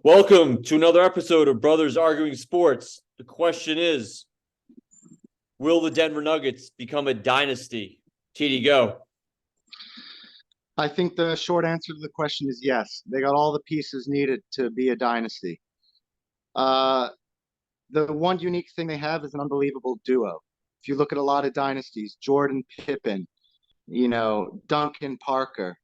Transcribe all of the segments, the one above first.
Welcome to another episode of Brothers Arguing Sports. The question is, will the Denver Nuggets become a dynasty? TD, go. I think the short answer to the question is yes. They got all the pieces needed to be a dynasty. The one unique thing they have is an unbelievable duo. If you look at a lot of dynasties, Jordan Pippen, Duncan Parker,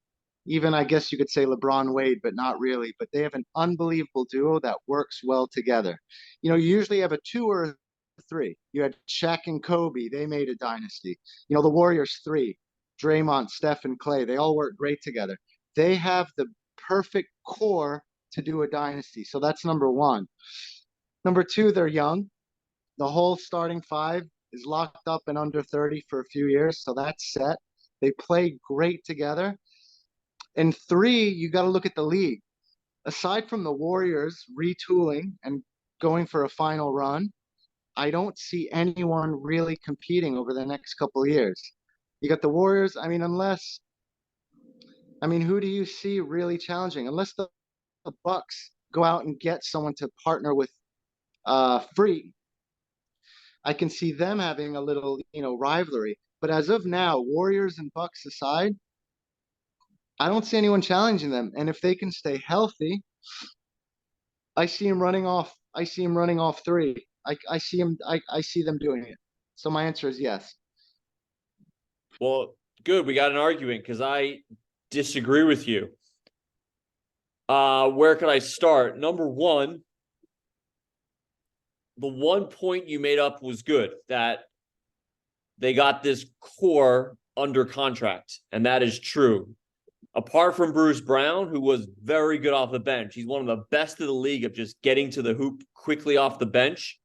even I guess you could say LeBron Wade, but not really. But they have an unbelievable duo that works well together. You usually have a two or a three. You had Shaq and Kobe. They made a dynasty. The Warriors three, Draymond, Steph, and Clay. They all work great together. They have the perfect core to do a dynasty. So that's number one. Number two, they're young. The whole starting five is locked up and under 30 for a few years. So that's set. They play great together. And three, you got to look at the league. Aside from the Warriors retooling and going for a final run, I don't see anyone really competing over the next couple of years. You got the Warriors. Who do you see really challenging? Unless the Bucks go out and get someone to partner with free, I can see them having a little, rivalry. But as of now, Warriors and Bucks aside, I don't see anyone challenging them. And if they can stay healthy, I see him running off. I see him running off three. I see him. I see them doing it. So my answer is yes. Well, good. We got an argument because I disagree with you. Where could I start? Number one, the one point you made up was good, that they got this core under contract, and that is true. Apart from Bruce Brown, who was very good off the bench, he's one of the best of the league of just getting to the hoop quickly off the bench.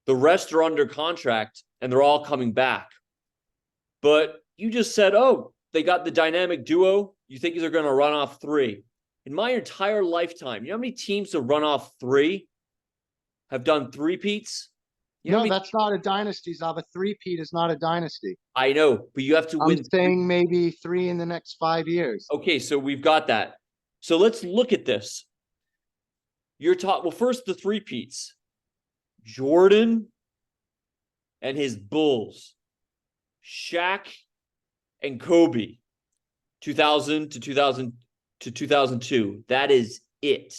The rest are under contract, and they're all coming back. But you just said, they got the dynamic duo. You think they're going to run off three. In my entire lifetime, you know how many teams to run off three have done three-peats? That's not a dynasty, Zav. A three-peat is not a dynasty. I know, but you have to win. I'm saying maybe three in the next 5 years. Okay, so we've got that. So let's look at this. First the three-peats. Jordan and his Bulls. Shaq and Kobe. 2000 to 2002. That is it.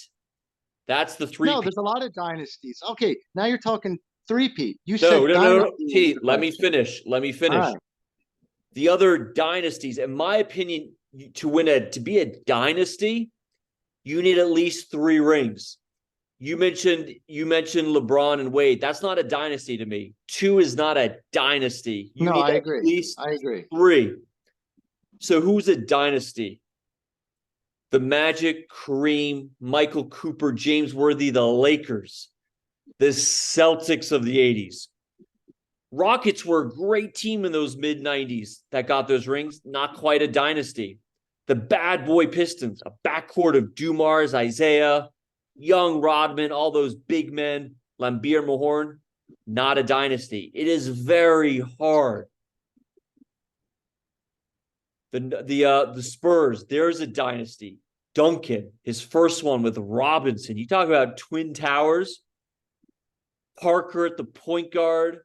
That's the three. No, there's a lot of dynasties. Okay, now you're talking three-peat. No. Hey, let me finish. Right. The other dynasties, in my opinion, to be a dynasty, you need at least 3 rings. You mentioned LeBron and Wade. That's not a dynasty to me. 2 is not a dynasty. I agree. At least I agree. 3. So who's a dynasty? The Magic, Kareem, Michael Cooper, James Worthy, the Lakers, the Celtics of the 80s. Rockets were a great team in those mid-90s that got those rings. Not quite a dynasty. The bad boy Pistons, a backcourt of Dumars, Isaiah, Young, Rodman, all those big men, Lambeer, Mahorn, not a dynasty. It is very hard. The Spurs, there's a dynasty. Duncan, his first one with Robinson. You talk about Twin Towers. Parker at the point guard.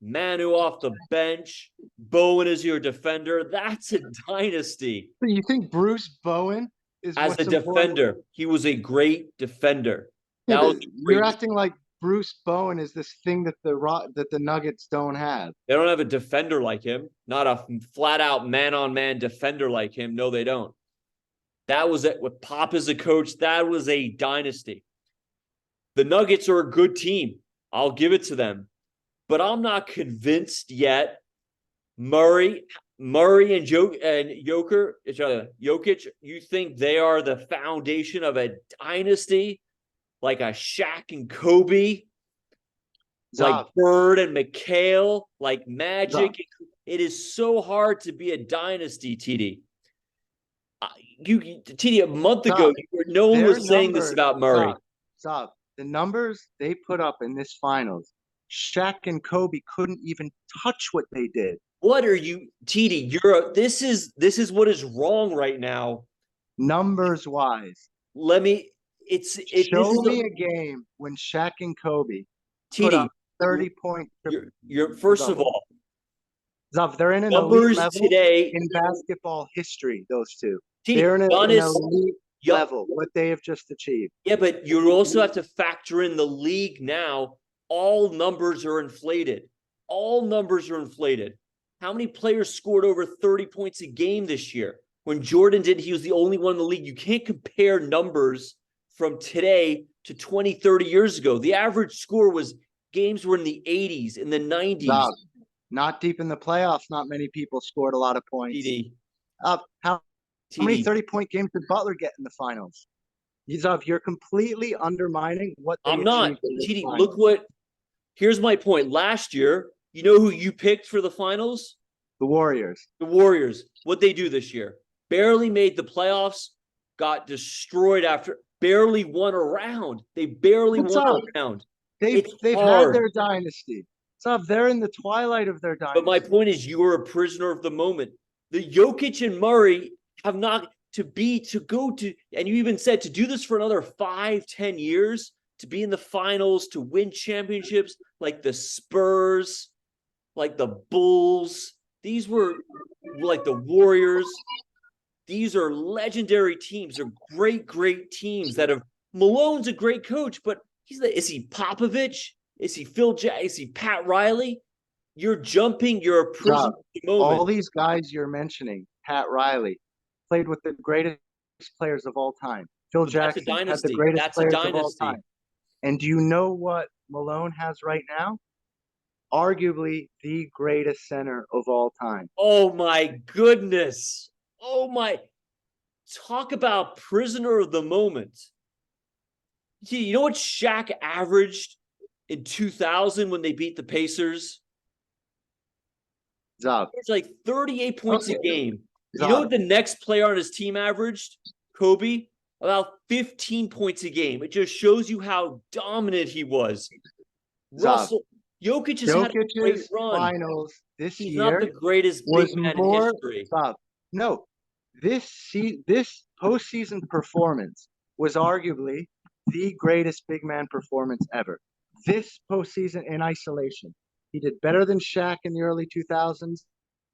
Manu off the bench. Bowen is your defender. That's a dynasty. You think Bruce Bowen is as a defender? Important? He was a great defender. You're acting like Bruce Bowen is this thing that the Nuggets don't have. They don't have a defender like him. Not a flat-out man-on-man defender like him. No, they don't. That was it. With Pop as a coach, that was a dynasty. The Nuggets are a good team. I'll give it to them. But I'm not convinced yet. Murray and Jokic, you think they are the foundation of a dynasty? Like a Shaq and Kobe? Like Bird and McHale? Like Magic? It is so hard to be a dynasty, TD. TD, a month ago, no one was saying this about Murray. Stop. The numbers they put up in this finals, Shaq and Kobe couldn't even touch what they did. What are you, TD? This is what is wrong right now. Numbers wise. Show this is me a game when Shaq and Kobe put TD. up 30-point You're first of all, Zav, they're in an elite numbers level today, in basketball history, those two. TD, They're in an Giannis, elite level, what they have just achieved. yeah, but you also have to factor in the league now. All numbers are inflated. All numbers are inflated. How many players scored over 30 points a game this year? When Jordan did, he was the only one in the league. You can't compare numbers from today to 20, 30 years ago. The average score was games were in the 80s, in the 90s. Zav, not deep in the playoffs, not many people scored a lot of points. TD. How many 30-point games did Butler get in the finals? Zav, you're completely undermining what they I'm not. achieved in the TD, finals. look what, here's my point. Last year, you know who you picked for the finals? The Warriors. The Warriors. What'd they do this year? Barely made the playoffs, got destroyed after, barely won a round. They barely won a round. They've had their dynasty. Zav, they're in the twilight of their dynasty. But my point is, you are a prisoner of the moment. The Jokic and Murray have not and you even said to do this for another 5-10 years, to be in the finals, to win championships like the Spurs, like the Bulls. These were like the Warriors. These are legendary teams. They're great, great teams that have. Malone's a great coach, but is he Popovich? Is he Phil Jackson? Is he Pat Riley? You're jumping. You're a prisoner of the moment. All these guys you're mentioning, Pat Riley, played with the greatest players of all time. Phil Jackson had the greatest players of all time. And do you know what Malone has right now? Arguably the greatest center of all time. Oh my goodness. Oh my. Talk about prisoner of the moment. You know what Shaq averaged in 2000 when they beat the Pacers? Zav. It's like 38 points a game. Zav. You know what the next player on his team averaged? Kobe? About 15 points a game. It just shows you how dominant he was. Zav. Russell, Jokic has had a great run. Finals this He's year not the greatest was big man more, in history. Zav, no, this postseason performance was arguably the greatest big man performance ever. This postseason in isolation, he did better than Shaq in the early 2000s.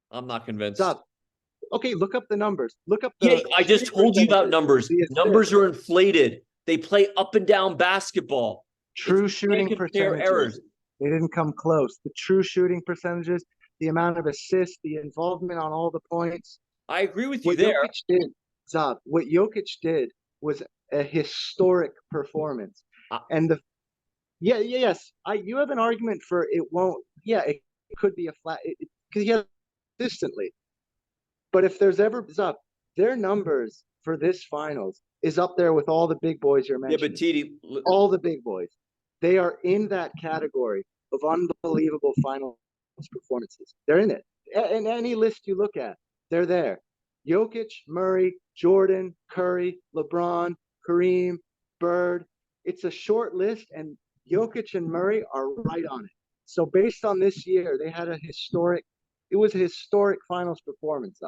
I'm not convinced. Zav, okay, look up the numbers. Look up the. Yeah, I just told you about numbers. Numbers are inflated. They play up and down basketball. True shooting percentages. Errors. They didn't come close. The true shooting percentages, the amount of assists, the involvement on all the points. I agree with you there. What Jokic did was a historic performance. You have an argument for it won't. Yeah, it could be a flat. Because consistently. But if there's ever their numbers for this finals is up there with all the big boys you're mentioning. Yeah, but all the big boys. They are in that category of unbelievable finals performances. They're in it. In any list you look at, they're there. Jokic, Murray, Jordan, Curry, LeBron, Kareem, Bird. It's a short list, and Jokic and Murray are right on it. So based on this year, they had it was a historic finals performance.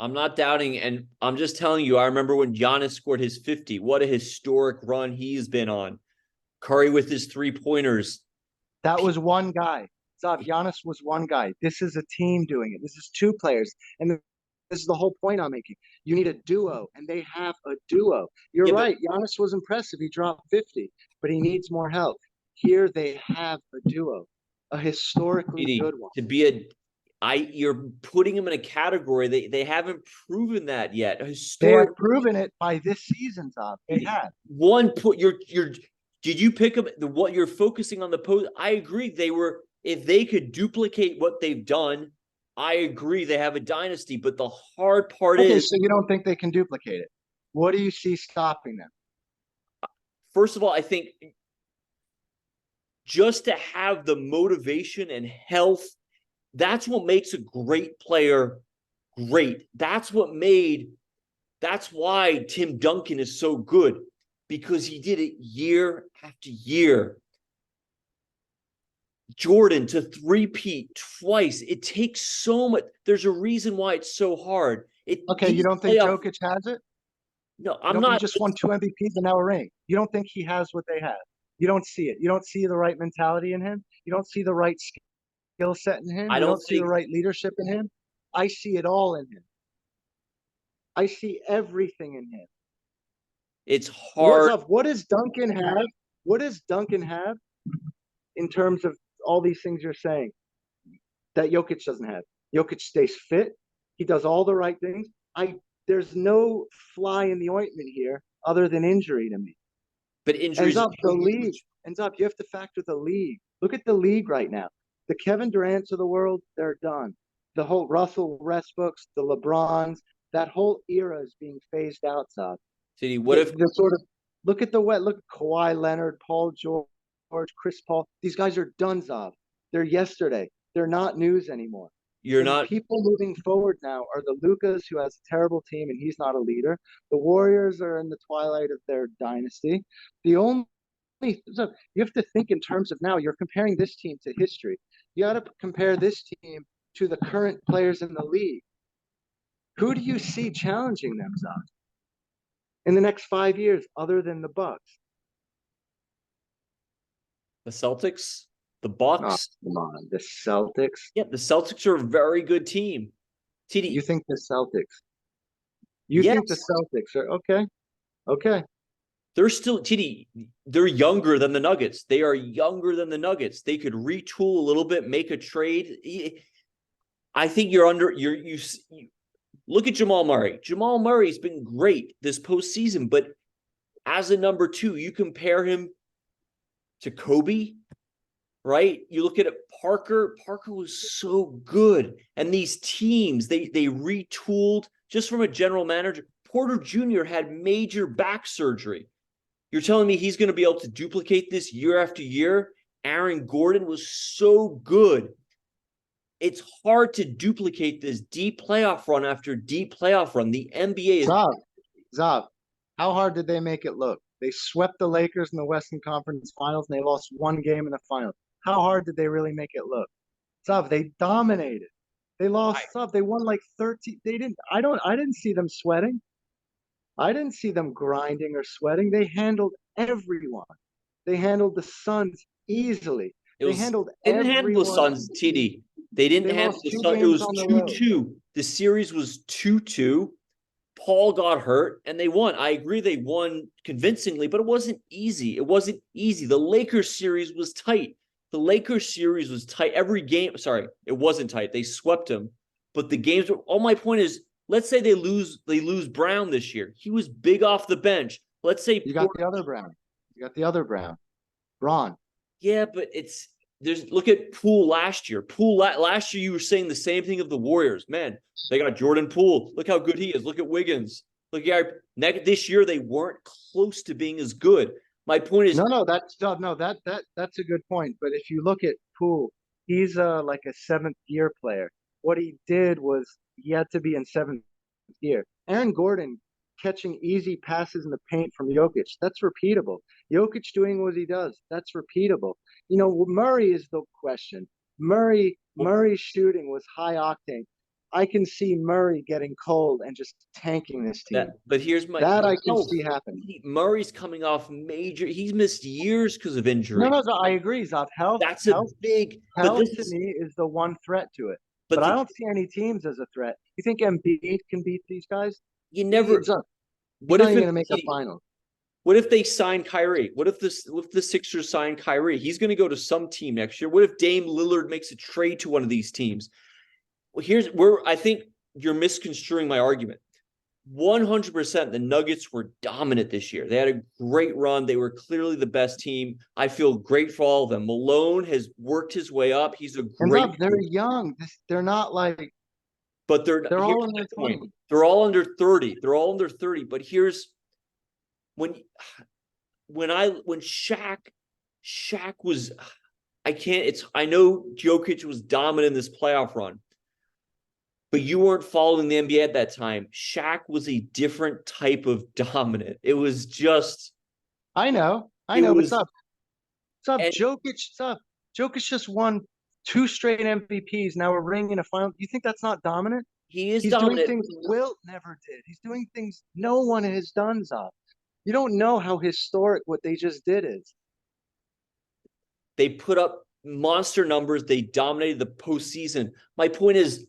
I'm not doubting, and I'm just telling you, I remember when Giannis scored his 50. What a historic run he's been on. Curry with his 3-pointers. That was one guy. Giannis was one guy. This is a team doing it. This is two players. And this is the whole point I'm making. You need a duo, and they have a duo. You're right. Giannis was impressive. He dropped 50, but he needs more help. Here they have a duo, a historically good one. You're putting them in a category. They haven't proven that yet. They have proven it by this season, Zav. They have. Did you pick up what you're focusing on the post? I agree. If they could duplicate what they've done, I agree they have a dynasty. But the hard part is. So you don't think they can duplicate it? What do you see stopping them? First of all, I think just to have the motivation and health, that's what makes a great player great. That's why Tim Duncan is so good, because he did it year after year. Jordan to three-peat twice. It takes so much. There's a reason why it's so hard. You don't think Jokic has it? No, You I'm don't think he not. just won 2 MVPs and now a ring? You don't think he has what they have? You don't see it. You don't see the right mentality in him. You don't see the right skill set in him. I You don't don't see the think right leadership in him. I see it all in him. I see everything in him. it's What's hard. up? What does Duncan have? What does Duncan have in terms of all these things you're saying that Jokic doesn't have? Jokic stays fit. He does all the right things. There's no fly in the ointment here other than injury to me. But Ends injuries. up the league. Ends up you have to factor the league. Look at the league right now. The Kevin Durant's of the world, they're done. The whole Russell Westbrooks, the LeBrons, that whole era is being phased out, Zod. City, what if The sort of look at the wet. Look at Kawhi Leonard, Paul George, Chris Paul. These guys are done, Zod. They're yesterday. They're not news anymore. you're The not? people moving forward now are the Lucas, who has a terrible team and he's not a leader. The Warriors are in the twilight of their dynasty. The only so you have to think in terms of now you're comparing this team to history. You got to compare this team to the current players in the league. Who do you see challenging them, Zach, in the next 5 years other than the Bucks? The Celtics, the Oh, Bucks. come on, the Celtics. Yeah, the Celtics are a very good team. You TD, think the Celtics? You think the yes, Celtics are okay? Okay. they're still TD. They're younger than the Nuggets. They are younger than the Nuggets. They could retool a little bit, make a trade. I think you're under. You look at Jamal Murray. Jamal Murray's been great this postseason, but as a number two, you compare him to Kobe, right? You look at it, Parker. Parker was so good, and these teams they retooled just from a general manager. Porter Jr. had major back surgery. You're telling me he's going to be able to duplicate this year after year? Aaron Gordon was so good. It's hard to duplicate this deep playoff run after deep playoff run. The NBA is Zav, how hard did they make it look? They swept the Lakers in the Western Conference Finals and they lost one game in the finals. How hard did they really make it look? Zav, they dominated. They lost Zav. They won like 13. I didn't see them sweating. I didn't see them grinding or sweating. They handled everyone. They handled the Suns easily. it They was handled they didn't handle the everyone. Suns, TD. They didn't They handle lost the two Suns. It games was on the road. 2-2. The series was 2-2. Paul got hurt and they won. I agree they won convincingly, but it wasn't easy. It wasn't easy. The Lakers series was tight. The Lakers series was tight. Every game, sorry, it wasn't tight. They swept them. But the games were, all my point is, let's say they lose Brown this year. He was big off the bench. Let's say You got the other Brown. You got the other Brown. Braun. yeah, but there's look at Poole last year. Poole last year, you were saying the same thing of the Warriors. Man, they got Jordan Poole. Look how good he is. Look at Wiggins. Look, yeah, this year they weren't close to being as good. My point is, That's a good point. But if you look at Poole, he's like a seventh year player. What he did was he had to be in seventh year. Aaron Gordon catching easy passes in the paint from Jokic. That's repeatable. Jokic doing what he does. That's repeatable. You know, Murray is the question. Murray's shooting was high octane. I can see Murray getting cold and just tanking this team. but here's my That I can see happen. Murray's coming off major. He's missed years because of injury. No, I agree, Zav. That's a big. But Health this to is, me is the one threat to it. but But I don't see any teams as a threat. You think Embiid can beat these guys? you never. He's not What if even going to make a it, final. What if they sign Kyrie? What if the Sixers sign Kyrie? He's going to go to some team next year. What if Dame Lillard makes a trade to one of these teams? Well, here's where I think you're misconstruing my argument. 100% the Nuggets were dominant this year. They had a great run. They were clearly the best team. I feel great for all of them. Malone has worked his way up. He's a great. And they're young. They're not like. But they're all in their 20s. They're all under 30. They're all under 30. But here's when Shaq was, I know Jokic was dominant in this playoff run, but you weren't following the NBA at that time. Shaq was a different type of dominant. It was just. I know. What's up? Jokic just won 2 straight MVPs. Now a ring in a final. You think that's not dominant? He is He's doing dominant. things Wilt never did. He's doing things no one has done, Zop. You don't know how historic what they just did is. They put up monster numbers. They dominated the postseason. My point is,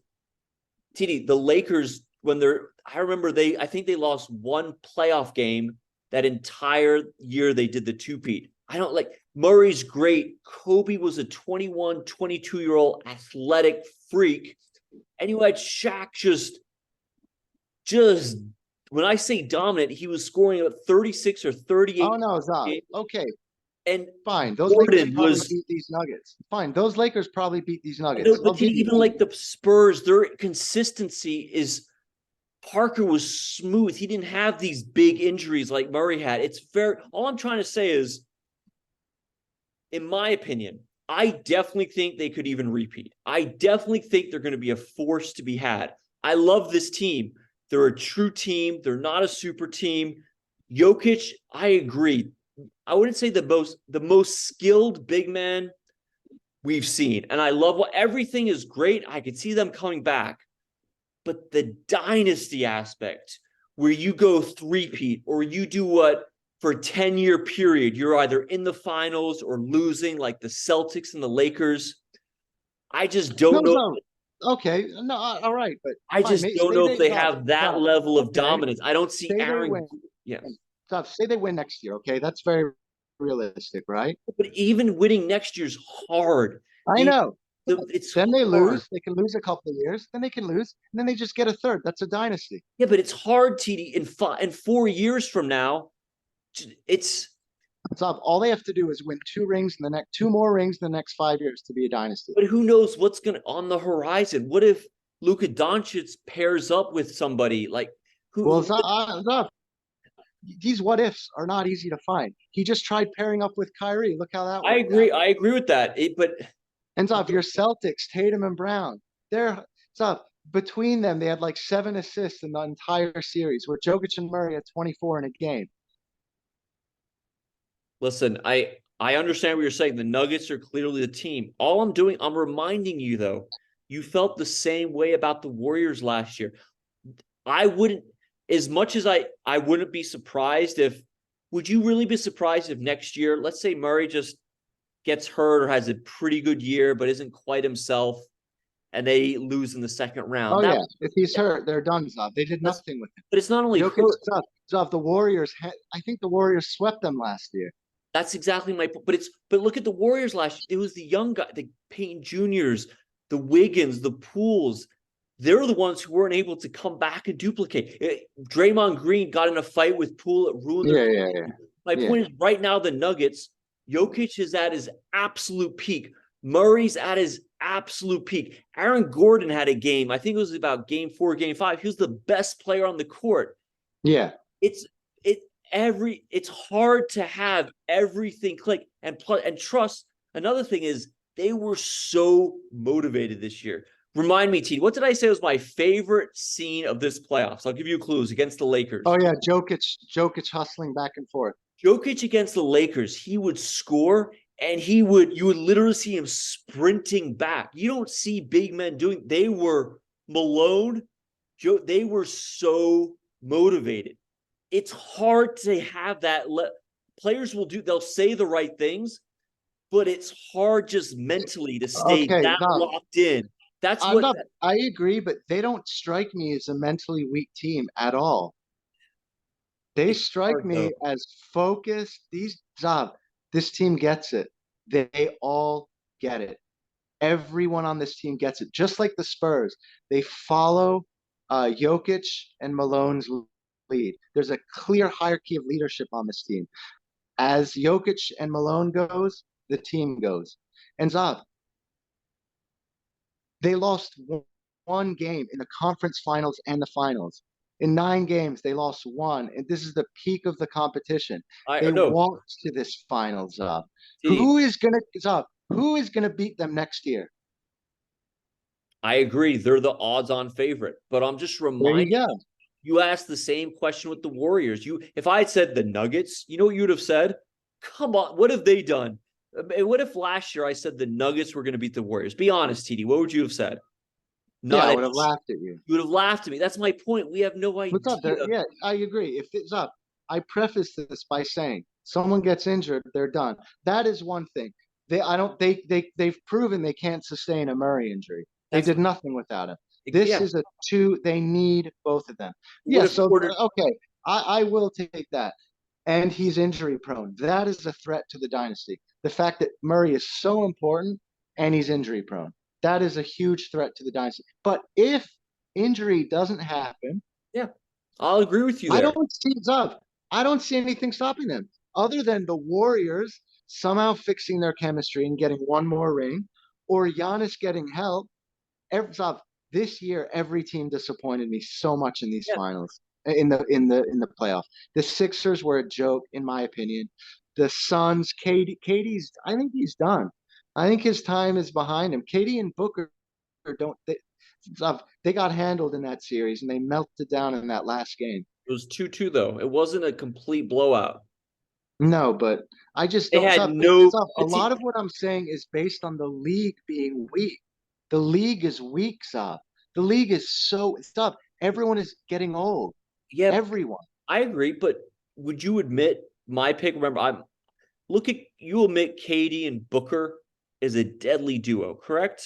TD, the Lakers, I think they lost one playoff game that entire year they did the two-peat. I don't like Murray's great. Kobe was a 21, 22-year-old athletic freak. And you had Shaq just when I say dominant, he was scoring at 36 or 38. Oh no, Zop. Okay, and fine. Those Lakers Gordon probably was beat these Nuggets. Fine. Those Lakers probably beat these Nuggets. no, I'll but give you even like the Spurs, their consistency is Parker was smooth. He didn't have these big injuries like Murray had. It's fair. All I'm trying to say is, in my opinion, I definitely think they could even repeat. I definitely think they're going to be a force to be had. I love this team. They're a true team. They're not a super team. Jokic, I agree. I wouldn't say the most skilled big man we've seen. And I love everything is great. I could see them coming back. But the dynasty aspect, where you go three-peat or you do what for a 10-year period, you're either in the finals or losing like the Celtics and the Lakers. I just don't know. No. Okay, no, all right, but I fine, just don't know if they Zop, have that Zop, level of okay. dominance. I don't see Say they Aaron. win. Yeah. Zop, say they win next year. Okay, that's very realistic, right? But even winning next year's hard. I know. It's Then they hard. lose. They can lose a couple of years. Then they can lose, and then they just get a third. That's a dynasty. Yeah, but it's hard, TD. In 4 years from now, it's Zop, all they have to do is win two more rings in the next 5 years to be a dynasty. But who knows what's going to on the horizon? What if Luka Doncic pairs up with somebody like who? Well, Zop, these what ifs are not easy to find. He just tried pairing up with Kyrie. Look how that worked. I agree with that. And Zop, your Celtics, Tatum and Brown, Zop, between them, they had like 7 assists in the entire series, where Jokic and Murray had 24 in a game. Listen, I understand what you're saying. The Nuggets are clearly the team. All I'm doing, I'm reminding you though, you felt the same way about the Warriors last year. I wouldn't, as much as I wouldn't be surprised if, would you really be surprised if next year, let's say Murray just gets hurt or has a pretty good year, but isn't quite himself, and they lose in the second round? Oh, yeah. If he's hurt, they're done, Zop. They did nothing with him. But it's not only Jokic, Zop, the Warriors, I think the Warriors swept them last year. That's exactly my point. But look at the Warriors last year. It was the young guy, the Payton Juniors, the Wiggins, the Pools. They're the ones who weren't able to come back and duplicate. Draymond Green got in a fight with Poole. It ruined their Yeah. My point is, right now, the Nuggets, Jokic is at his absolute peak. Murray's at his absolute peak. Aaron Gordon had a game. I think it was about game 4, game 5. He was the best player on the court. Yeah. It's hard to have everything click and trust. Another thing is they were so motivated this year. Remind me, T, what did I say was my favorite scene of this playoffs? I'll give you clues. Against the Lakers. Oh yeah, Jokic hustling back and forth. Jokic against the Lakers, he would score and you would literally see him sprinting back. You don't see big men doing. They were Malone. They were so motivated. It's hard to have that. Players they'll say the right things, but it's hard just mentally to stay locked in. That's what I agree, but they don't strike me as a mentally weak team at all. They strike me as focused. This team gets it. They all get it. Everyone on this team gets it. Just like the Spurs, they follow Jokic and Malone's lead. There's a clear hierarchy of leadership on this team. As Jokic and Malone goes, the team goes. And Zab, they lost one game in the conference finals and the finals. In 9 games, they lost 1, and this is the peak of the competition. They walked to this finals up. Who is gonna beat them next year? I agree. They're the odds-on favorite, but I'm just reminding you asked the same question with the Warriors. If I had said the Nuggets, you know what you would have said? Come on, what have they done? What if last year I said the Nuggets were going to beat the Warriors? Be honest, TD. What would you have said? Yeah, not I a would have laughed at you. you would have laughed at me. That's my point. We have no What's up idea. there? Yeah, I agree. If it's up, I preface this by saying someone gets injured, they're done. That is one thing. They've proven they can't sustain a Murray injury. They That's did nothing without him. This yeah. is a two, they need both of them. What Yeah, if so Porter? okay, I will take that. And he's injury prone. That is a threat to the dynasty. The fact that Murray is so important and he's injury prone. That is a huge threat to the dynasty. But if injury doesn't happen, Yeah, I'll agree with you I there. don't see Zav. I don't see anything stopping them other than the Warriors somehow fixing their chemistry and getting one more ring, or Giannis getting help. Zav, this year, every team disappointed me so much in these Yeah, finals, in the playoff. The Sixers were a joke, in my opinion. The Suns, KD's. I think he's done. I think his time is behind him. KD and Booker don't. They got handled in that series and they melted down in that last game. it was 2-2 though. It wasn't a complete blowout. No, but I just They don't had stop. no. A lot of what I'm saying is based on the league being weak. The league is weak, Zab. The league is so stop. Everyone is getting old. Yeah, Everyone. I agree. But would you admit my pick? Remember, I'm look at you admit Katie and Booker is a deadly duo, correct?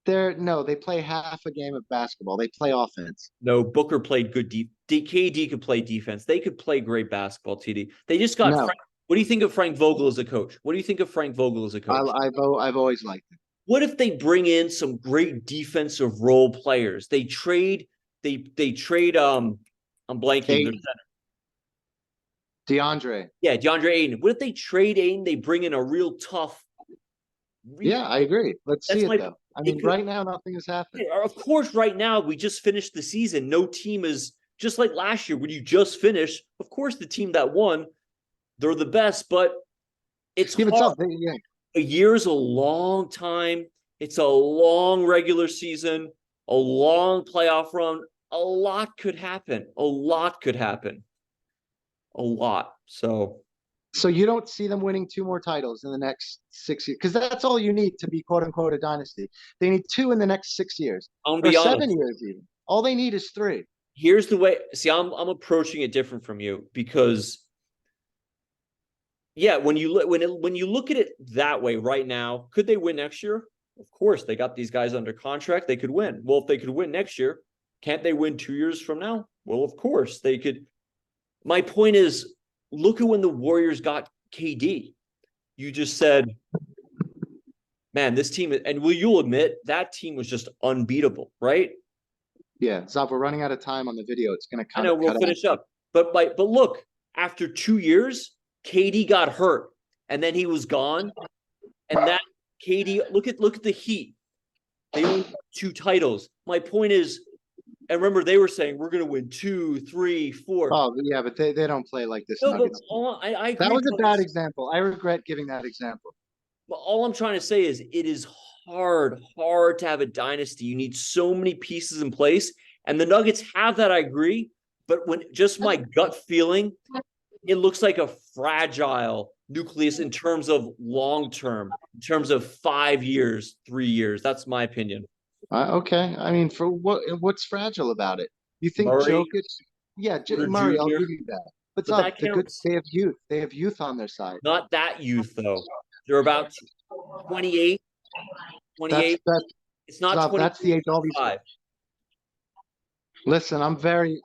They're no, they play half a game of basketball. They play offense. No, Booker played good deep. KD could play defense. They could play great basketball. TD. They just got. No, Frank, what do you think of Frank Vogel as a coach? What do you think of Frank Vogel as a I, coach? I've always liked it. What if they bring in some great defensive role players? They trade. They trade. I'm blanking. Aiden, DeAndre. Yeah, DeAndre Ayton. What if they trade Ayton? They bring in a real tough. Yeah, I agree. Let's see That's it my. though. I It mean, could, right now nothing has happened. of course, right now we just finished the season. No team is just like last year when you just finished. Of course, the team that won, they're the best, but it's Yeah, hard. yeah. A year is a long time. It's a long regular season, a long playoff run. A lot could happen. A lot could happen. A lot. So So you don't see them winning two more titles in the next 6 years because that's all you need to be quote unquote a dynasty. They need two in the next 6 years I'm gonna or be 7 years even. All they need is three. here's the way. See, I'm approaching it different from you because yeah, when you look when you look at it that way right now, could they win next year? Of course, they got these guys under contract. They could win. Well, if they could win next year, can't they win 2 years from now? Well, of course they could. My point is, look at when the Warriors got KD. You just said, man, this team, and you'll admit that team was just unbeatable, right? Yeah, Zav, we're running out of time on the video. It's going to I kind know of we'll cut out. finish up, but look, after 2 years, KD got hurt, and then he was gone, and that KD look at the Heat. They only got 2 titles. My point is, and remember they were saying we're going to win 2, 3, 4. Oh, yeah, but they don't play like this. No, but Nuggets. I That agree. was a bad example. I regret giving that example. But all I'm trying to say is it is hard to have a dynasty. You need so many pieces in place, and the Nuggets have that. I agree, but when just my gut feeling, it looks like a fragile nucleus in terms of long term, in terms of 5 years, 3 years. That's my opinion. Okay, I mean, for what's fragile about it? You think Murray, Jokic? Yeah, Porter Murray, I'll Jr., give you that. But but Zav, that the good counts. they have youth. They have youth on their side. Not that youth though. They're about 28, That's 28. that's It's not Zav, that's the age all these. 25. Listen, I'm very.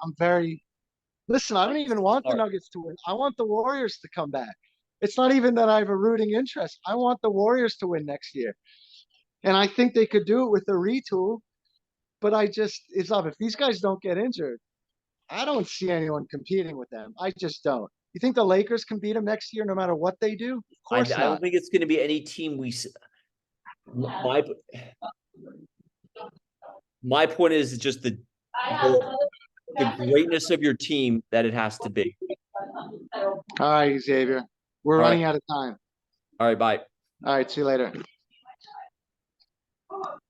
Listen, I don't even want the Sorry. Nuggets to win. I want the Warriors to come back. It's not even that I have a rooting interest. I want the Warriors to win next year, and I think they could do it with a retool. But it's up. If these guys don't get injured, I don't see anyone competing with them. I just don't. You think the Lakers can beat them next year, no matter what they do? Of I course don't not. think it's going to be any team we. My point is just the greatness of your team that it has to be. All right, Xavier. We're All right. running out of time. All right. Bye. All right, see you later.